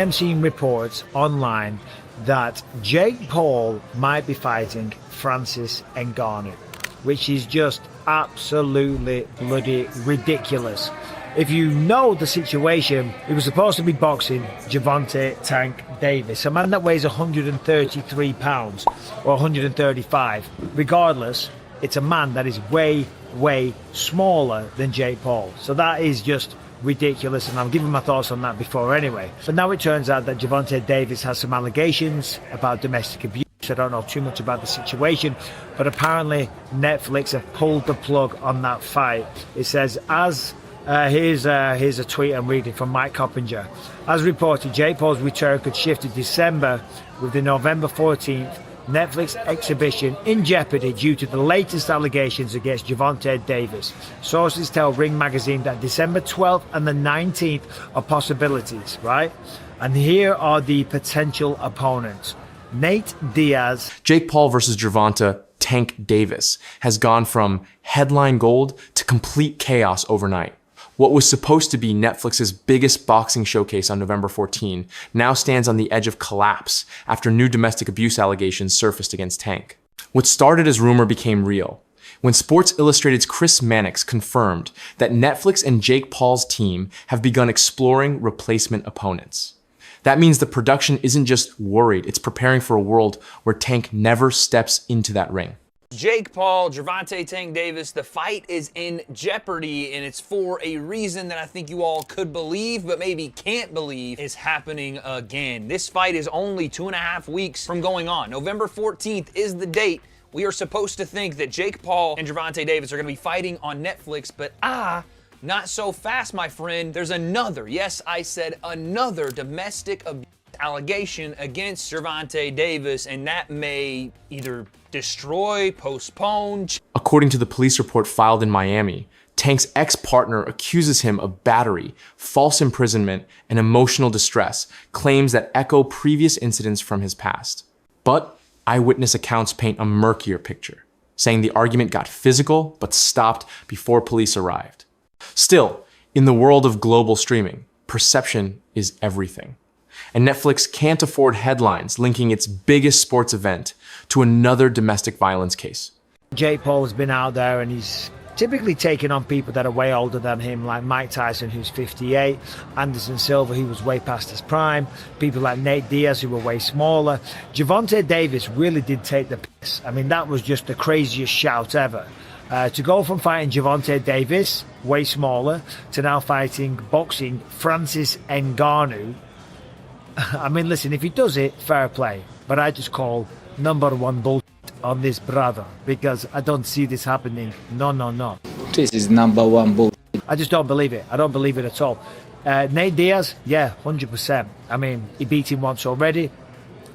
I'm seeing reports online that Jake Paul might be fighting Francis Ngannou, which is just absolutely bloody ridiculous. If you know the situation, it was supposed to be boxing Gervonta Tank Davis, a man that weighs 133 pounds or 135. Regardless, it's a man that is way smaller than Jake Paul. So that is just ridiculous, and I've given my thoughts on that before anyway. But now it turns out that Gervonta Davis has some allegations about domestic abuse. I don't know too much about the situation, but apparently Netflix have pulled the plug on that fight. It says, here's a tweet I'm reading from Mike Coppinger. As reported, Jake Paul's return could shift to December, with the November 14th Netflix exhibition in jeopardy due to the latest allegations against Gervonta Davis. Sources tell Ring Magazine that December 12th and the 19th are possibilities, right? And here are the potential opponents. Nate Diaz. Jake Paul versus Gervonta Tank Davis has gone from headline gold to complete chaos overnight. What was supposed to be Netflix's biggest boxing showcase on November 14 now stands on the edge of collapse after new domestic abuse allegations surfaced against Tank. What started as rumor became real when Sports Illustrated's Chris Mannix confirmed that Netflix and Jake Paul's team have begun exploring replacement opponents. That means the production isn't just worried, it's preparing for a world where Tank never steps into that ring. Jake Paul, Gervonta Tank Davis, the fight is in jeopardy, and it's for a reason that I think you all could believe, but maybe can't believe is happening again. This fight is only 2.5 weeks from going on. November 14th is the date. We are supposed to think that Jake Paul and Gervonta Davis are going to be fighting on Netflix, but not so fast, my friend. There's another, yes, I said another domestic abuse allegation against Gervonta Davis, and that may either destroy, postpone. According to the police report filed in Miami, Tank's ex-partner accuses him of battery, false imprisonment, and emotional distress, claims that echo previous incidents from his past. But eyewitness accounts paint a murkier picture, saying the argument got physical but stopped before police arrived. Still, in the world of global streaming, perception is everything. And Netflix can't afford headlines linking its biggest sports event to another domestic violence case. Jake Paul has been out there and he's typically taken on people that are way older than him, like Mike Tyson, who's 58, Anderson Silva, who was way past his prime, people like Nate Diaz, who were way smaller. Gervonta Davis really did take the piss. I mean, that was just the craziest shout ever. To go from fighting Gervonta Davis, way smaller, to now fighting boxing Francis Ngannou. I mean, listen, if he does it, fair play. But I just call #1 bullshit on this brother, because I don't see this happening. No. This is #1 bullshit. I just don't believe it. I don't believe it at all. Nate Diaz, yeah, 100%. I mean, he beat him once already.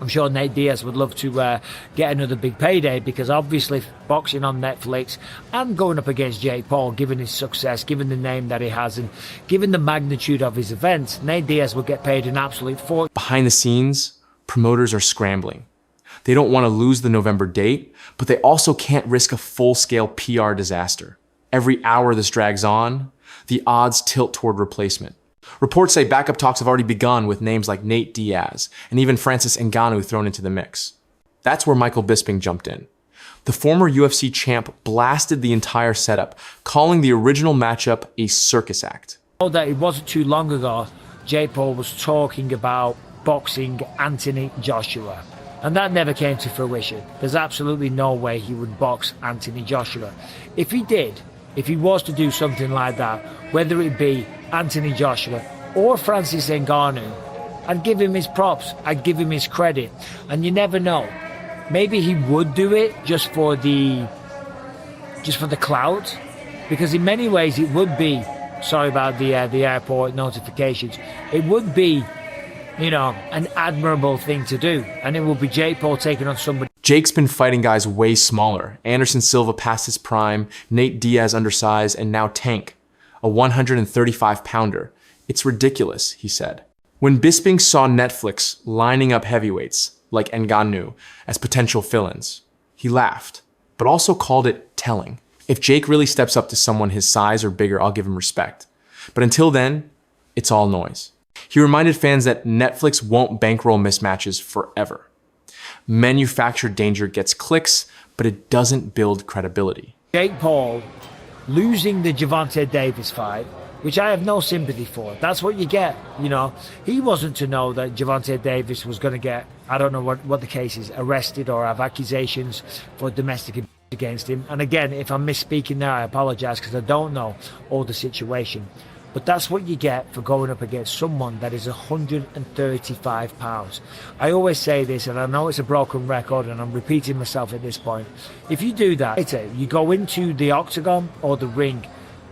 I'm sure Nate Diaz would love to get another big payday, because obviously boxing on Netflix and going up against Jake Paul, given his success, given the name that he has, and given the magnitude of his events, Nate Diaz will get paid an absolute fortune. Behind the scenes, promoters are scrambling. They don't want to lose the November date, but they also can't risk a full-scale PR disaster. Every hour this drags on, the odds tilt toward replacement. Reports say backup talks have already begun with names like Nate Diaz and even Francis Ngannou thrown into the mix. That's where Michael Bisping jumped in. The former UFC champ blasted the entire setup, calling the original matchup a circus act. That it wasn't too long ago, Jake Paul was talking about boxing Anthony Joshua, and that never came to fruition. There's absolutely no way he would box Anthony Joshua. If he did, if he was to do something like that, whether it be Anthony Joshua or Francis Ngannou, I'd give him his props, I'd give him his credit. And you never know, maybe he would do it just for the clout, because in many ways it would be, sorry about the airport notifications, it would be, you know, an admirable thing to do, and it will be Jake Paul taking on somebody. Jake's been fighting guys way smaller. Anderson Silva past his prime, Nate Diaz undersized, and now Tank, a 135-pounder. It's ridiculous, he said. When Bisping saw Netflix lining up heavyweights like Ngannou as potential fill-ins, he laughed, but also called it telling. If Jake really steps up to someone his size or bigger, I'll give him respect. But until then, it's all noise. He reminded fans that Netflix won't bankroll mismatches forever. Manufactured danger gets clicks, but it doesn't build credibility. Jake Paul losing the Gervonta Davis fight, which I have no sympathy for. That's what you get, you know. He wasn't to know that Gervonta Davis was going to get, I don't know what the case is, arrested or have accusations for domestic abuse against him. And again, if I'm misspeaking there, I apologize because I don't know all the situation. But that's what you get for going up against someone that is 135 pounds. I always say this, and I know it's a broken record, and I'm repeating myself at this point. If you do that, you go into the octagon or the ring,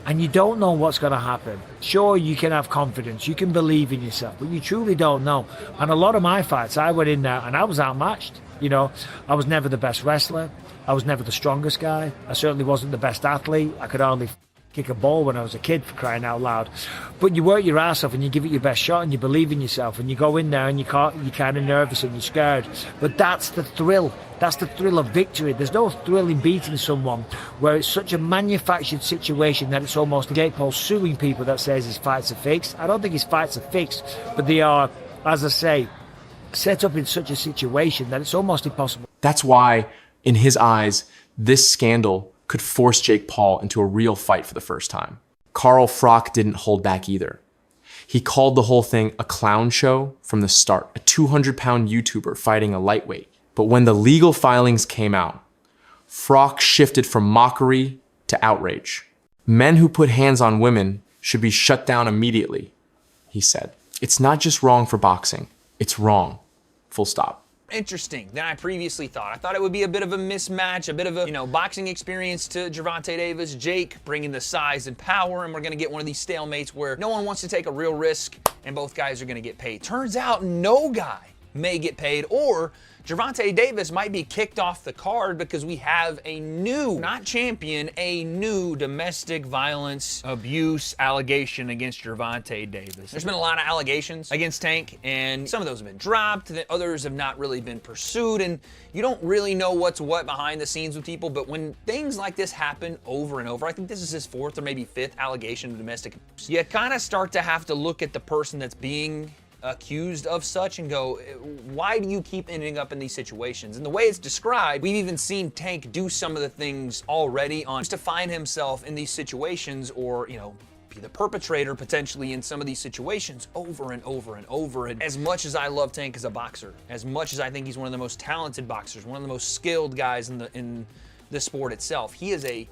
and you don't know what's going to happen. Sure, you can have confidence, you can believe in yourself, but you truly don't know. And a lot of my fights, I went in there and I was outmatched. You know, I was never the best wrestler. I was never the strongest guy. I certainly wasn't the best athlete. I could hardly kick a ball when I was a kid, for crying out loud. But you work your ass off and you give it your best shot and you believe in yourself and you go in there and you're kind of nervous and you're scared. But that's the thrill. That's the thrill of victory. There's no thrill in beating someone where it's such a manufactured situation that it's almost Jake Paul suing people that says his fights are fixed. I don't think his fights are fixed, but they are, as I say, set up in such a situation that it's almost impossible. That's why, in his eyes, this scandal could force Jake Paul into a real fight for the first time. Carl Froch didn't hold back either. He called the whole thing a clown show from the start, a 200-pound YouTuber fighting a lightweight. But when the legal filings came out, Froch shifted from mockery to outrage. Men who put hands on women should be shut down immediately, he said. It's not just wrong for boxing, it's wrong. Full stop. Interesting than I previously thought. I thought it would be a bit of a mismatch, a bit of a, boxing experience to Gervonta Davis. Jake bringing the size and power, and we're going to get one of these stalemates where no one wants to take a real risk, and both guys are going to get paid. Turns out no guy may get paid, or Gervonta Davis might be kicked off the card because we have a new, not champion, a new domestic violence abuse allegation against Gervonta Davis. There's been a lot of allegations against Tank, and some of those have been dropped, and others have not really been pursued, and you don't really know what's what behind the scenes with people, but when things like this happen over and over, I think this is his fourth or maybe fifth allegation of domestic abuse, you kind of start to have to look at the person that's being accused of such and go, why do you keep ending up in these situations? And the way it's described, we've even seen Tank do some of the things already on to find himself in these situations, or, be the perpetrator potentially in some of these situations over and over and over. And as much as I love Tank as a boxer, as much as I think he's one of the most talented boxers, one of the most skilled guys in the sport itself, he is a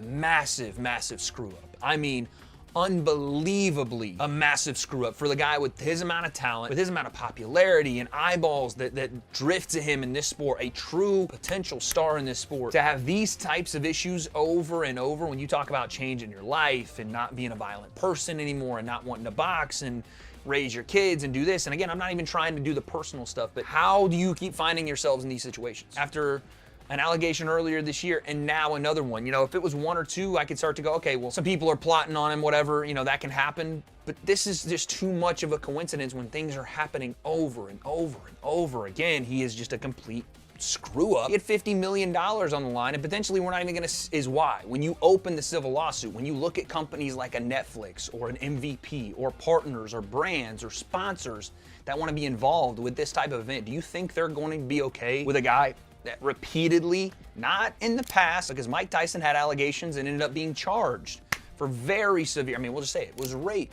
massive, massive screw up. I mean, unbelievably a massive screw up for the guy with his amount of talent, with his amount of popularity and eyeballs that drift to him in this sport, a true potential star in this sport. To have these types of issues over and over, when you talk about changing your life and not being a violent person anymore and not wanting to box and raise your kids and do this. And again, I'm not even trying to do the personal stuff, but how do you keep finding yourselves in these situations? After an allegation earlier this year, and now another one. If it was one or two, I could start to go, okay, well, some people are plotting on him, whatever, that can happen. But this is just too much of a coincidence when things are happening over and over and over again. He is just a complete screw up. He had $50 million on the line, and potentially we're not even gonna, is why. When you open the civil lawsuit, when you look at companies like a Netflix or an MVP or partners or brands or sponsors that want to be involved with this type of event, do you think they're going to be okay with a guy that repeatedly, not in the past, because Mike Tyson had allegations and ended up being charged for very severe, we'll just say it was rape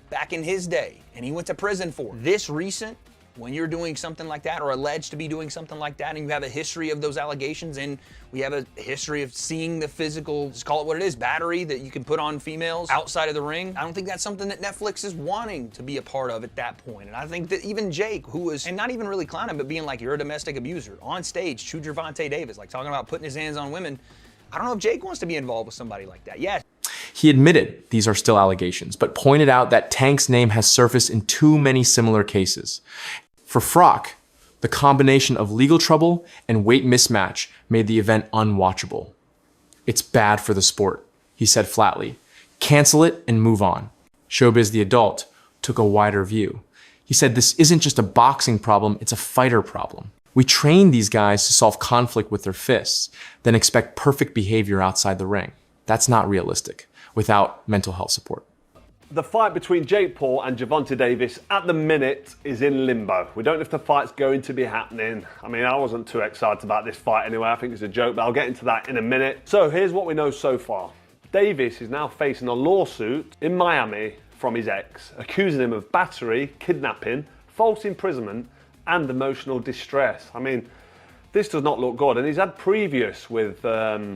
back in his day, and he went to prison for it. This recent, when you're doing something like that or alleged to be doing something like that, and you have a history of those allegations, and we have a history of seeing the physical, just call it what it is, battery that you can put on females outside of the ring, I don't think that's something that Netflix is wanting to be a part of at that point. And I think that even Jake, who was, and not even really clowning, but being like, you're a domestic abuser on stage to Gervonta Davis, like talking about putting his hands on women, I don't know if Jake wants to be involved with somebody like that. Yeah. He admitted these are still allegations, but pointed out that Tank's name has surfaced in too many similar cases. For Froch, the combination of legal trouble and weight mismatch made the event unwatchable. It's bad for the sport, he said flatly. Cancel it and move on. Showbiz the Adult took a wider view. He said this isn't just a boxing problem, it's a fighter problem. We train these guys to solve conflict with their fists, then expect perfect behavior outside the ring. That's not realistic without mental health support. the fight between Jake Paul and Gervonta Davis at the minute is in limbo. We don't know if the fight's going to be happening. I mean, I wasn't too excited about this fight anyway. I think it's a joke, but I'll get into that in a minute. So here's what we know so far. Davis is now facing a lawsuit in Miami from his ex, accusing him of battery, kidnapping, false imprisonment, and emotional distress. I mean, this does not look good, and he's had previous with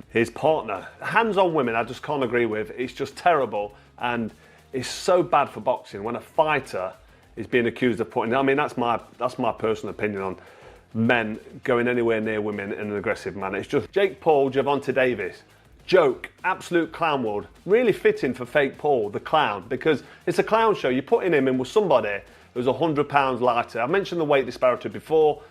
his partner. Hands on women, I just can't agree with. It's just terrible, and it's so bad for boxing when a fighter is being accused of putting. I mean, that's my personal opinion on men going anywhere near women in an aggressive manner. It's just Jake Paul, Gervonta Davis. Joke, absolute clown world. Really fitting for fake Paul, the clown, because it's a clown show. You're putting him in with somebody who's 100 pounds lighter. I mentioned the weight disparity before.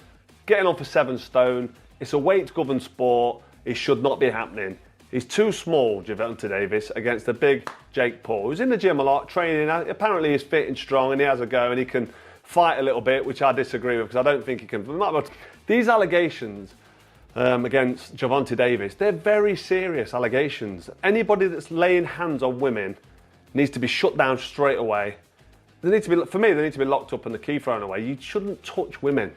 Getting on for 7 stone. It's a weight-governed sport. It should not be happening. He's too small, Gervonta Davis, against the big Jake Paul, who's in the gym a lot, training. Apparently he's fit and strong, and he has a go, and he can fight a little bit, which I disagree with, because I don't think he can. But these allegations against Gervonta Davis, they're very serious allegations. Anybody that's laying hands on women needs to be shut down straight away. They need to be, for me, they need to be locked up and the key thrown away. You shouldn't touch women.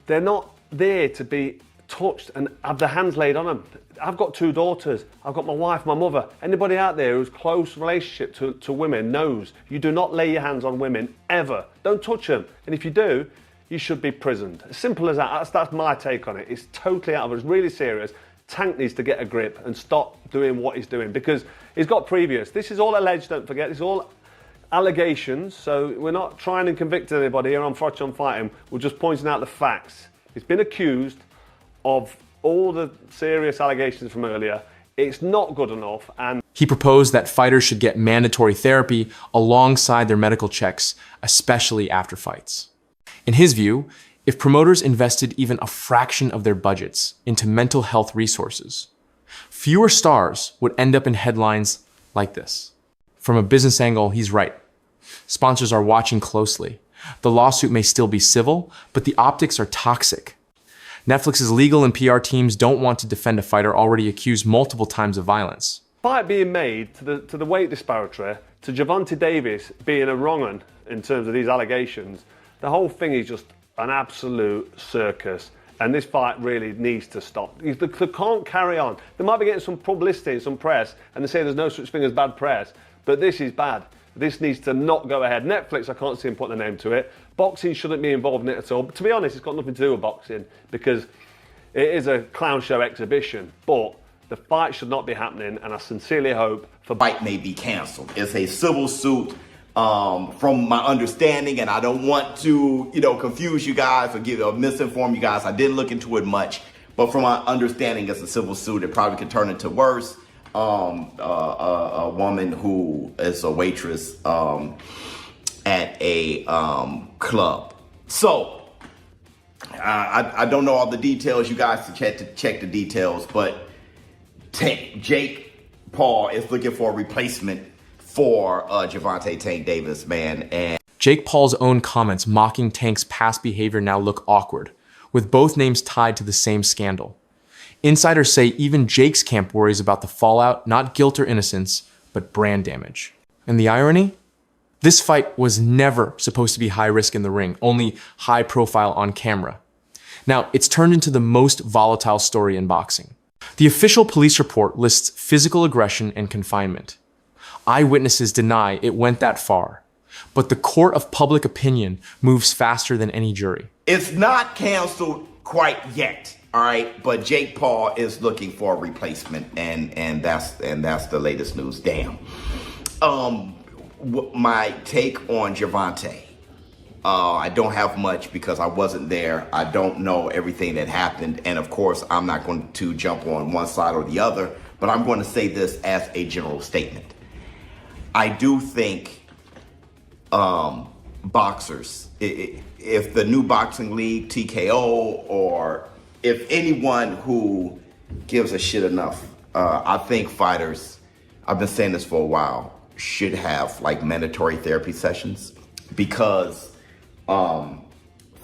They're not there to be touched and have their hands laid on them. I've got 2 daughters. I've got my wife, my mother. Anybody out there who's close relationship to women knows you do not lay your hands on women ever. Don't touch them. And if you do, you should be prisoned. As simple as that. That's my take on it. It's totally out of it. It's really serious. Tank needs to get a grip and stop doing what he's doing, because he's got previous. This is all alleged, don't forget. It's all allegations. So we're not trying to convict anybody here on Froch on Fighting. We're just pointing out the facts. He's been accused of all the serious allegations from earlier. It's not good enough, and He proposed that fighters should get mandatory therapy alongside their medical checks, especially after fights. In his view, if promoters invested even a fraction of their budgets into mental health resources, fewer stars would end up in headlines like this. From a business angle, he's right. Sponsors are watching closely. The lawsuit may still be civil, but the optics are toxic. Netflix's legal and PR teams don't want to defend a fighter already accused multiple times of violence. fight being made to the weight disparity, to Gervonta Davis being a wrong un in terms of these allegations, the whole thing is just an absolute circus. And this fight really needs to stop. They can't carry on. They might be getting some publicity and some press, and they say there's no such thing as bad press, but this is bad. This needs to not go ahead. Netflix, I can't see him putting their name to it. Boxing shouldn't be involved in it at all. But to be honest, it's got nothing to do with boxing, because it is a clown show exhibition. But the fight should not be happening, and I sincerely hope for... Fight may be canceled. It's a civil suit. From my understanding, and I don't want to, confuse you guys or misinform you guys. I didn't look into it much, but from my understanding, it's a civil suit. It probably could turn into worse. A woman who is a waitress at a club. So I don't know all the details. You guys to check the details, but Jake Paul is looking for a replacement for Gervonta Tank Davis, man. And Jake Paul's own comments mocking Tank's past behavior now look awkward, with both names tied to the same scandal. Insiders say even Jake's camp worries about the fallout, not guilt or innocence, but brand damage. And the irony? This fight was never supposed to be high risk in the ring, only high profile on camera. Now, it's turned into the most volatile story in boxing. The official police report lists physical aggression and confinement. Eyewitnesses deny it went that far, but the court of public opinion moves faster than any jury. it's not canceled quite yet, all right? But Jake Paul is looking for a replacement, and that's the latest news. Damn. My take on Gervonta. I don't have much because I wasn't there. I don't know everything that happened. And of course, I'm not going to jump on one side or the other, but I'm going to say this as a general statement. I do think boxers, if the new boxing league, TKO, or if anyone who gives a shit enough, I think fighters, I've been saying this for a while, should have like mandatory therapy sessions, because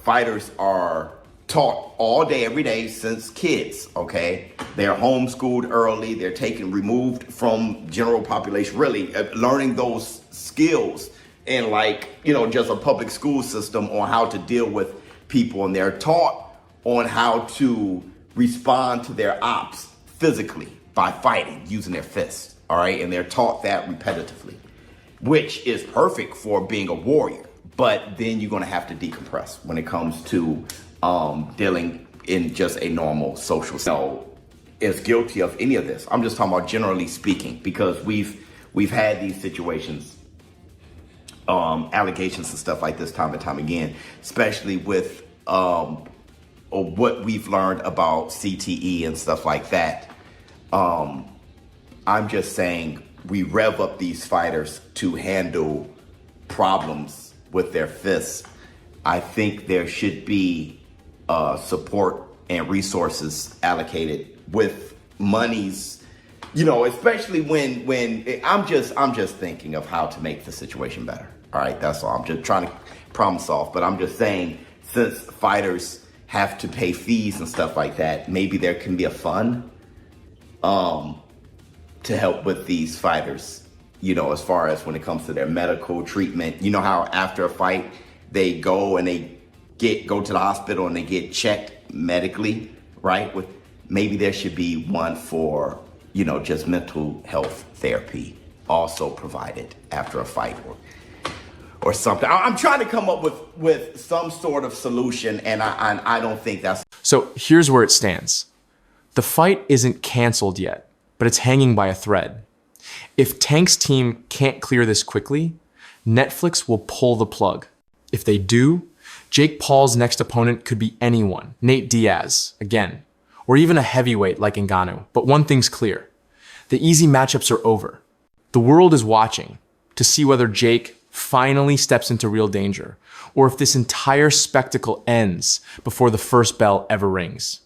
fighters are taught all day, every day since kids, okay? They're homeschooled early, they're removed from general population, really learning those skills in like, just a public school system on how to deal with people, and they're taught on how to respond to their ops physically by fighting, using their fists, all right? And they're taught that repetitively, which is perfect for being a warrior. But then you're gonna have to decompress when it comes to dealing in just a normal social setting. Is guilty of any of this. I'm just talking about generally speaking, because we've had these situations, allegations and stuff like this time and time again, especially with what we've learned about CTE and stuff like that. I'm just saying we rev up these fighters to handle problems with their fists. I think there should be support and resources allocated with monies, especially when I'm just thinking of how to make the situation better. All right, that's all. I'm just trying to problem solve, but I'm just saying, since fighters have to pay fees and stuff like that, maybe there can be a fund to help with these fighters, as far as when it comes to their medical treatment. You know how after a fight they go and they go to the hospital and they get checked medically, right? Maybe there should be one for, just mental health therapy also provided after a fight or something. I'm trying to come up with some sort of solution, and I don't think that's... So here's where it stands. The fight isn't canceled yet, but it's hanging by a thread. If Tank's team can't clear this quickly, Netflix will pull the plug. If they do, Jake Paul's next opponent could be anyone, Nate Diaz, again, or even a heavyweight like Ngannou. But one thing's clear, the easy matchups are over. The world is watching to see whether Jake finally steps into real danger, or if this entire spectacle ends before the first bell ever rings.